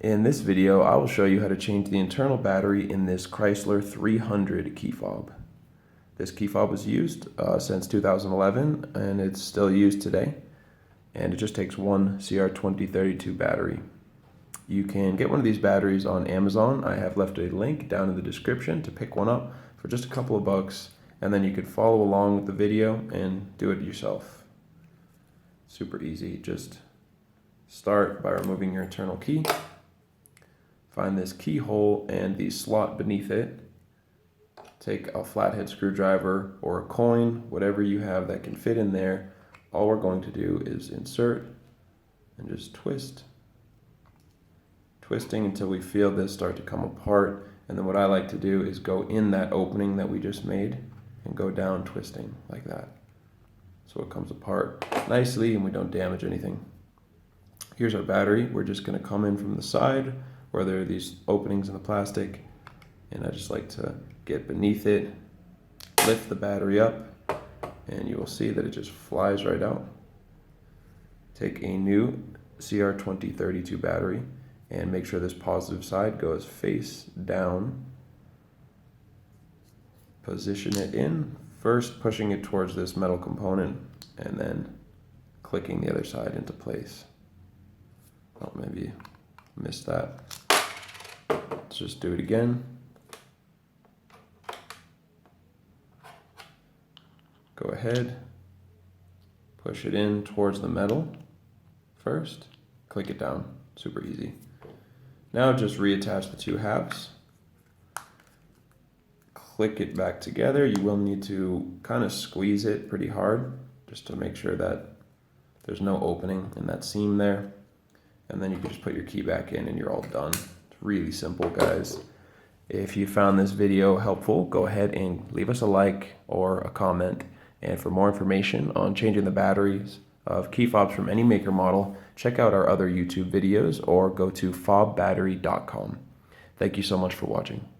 In this video, I will show you how to change the internal battery in this Chrysler 300 key fob. This key fob was used since 2011 and it's still used today, and it just takes one CR2032 battery. You can get one of these batteries on Amazon. I have left a link down in the description to pick one up for just a couple of bucks, and then you could follow along with the video and do it yourself. Super easy. Just start by removing your internal key. Find this keyhole and the slot beneath it. Take a flathead screwdriver or a coin, whatever you have that can fit in there. All we're going to do is insert and just twist. Twisting until we feel this start to come apart. And then what I like to do is go in that opening that we just made and go down twisting like that. So it comes apart nicely and we don't damage anything. Here's our battery. We're just going to come in from the side where there are these openings in the plastic, and I just like to get beneath it, lift the battery up, and you will see that it just flies right out. Take a new CR2032 battery and make sure this positive side goes face down. Position it in, first pushing it towards this metal component and then clicking the other side into place. Oh, maybe missed that. Let's just do it again. Go ahead, push it in towards the metal first, click it down, super easy. Now just reattach the two halves. Click it back together. You will need to kind of squeeze it pretty hard just to make sure that there's no opening in that seam there. And then you can just put your key back in and you're all done. It's really simple, guys. If you found this video helpful, go ahead and leave us a like or a comment. And for more information on changing the batteries of key fobs from any maker model, check out our other YouTube videos or go to fobbattery.com. Thank you so much for watching.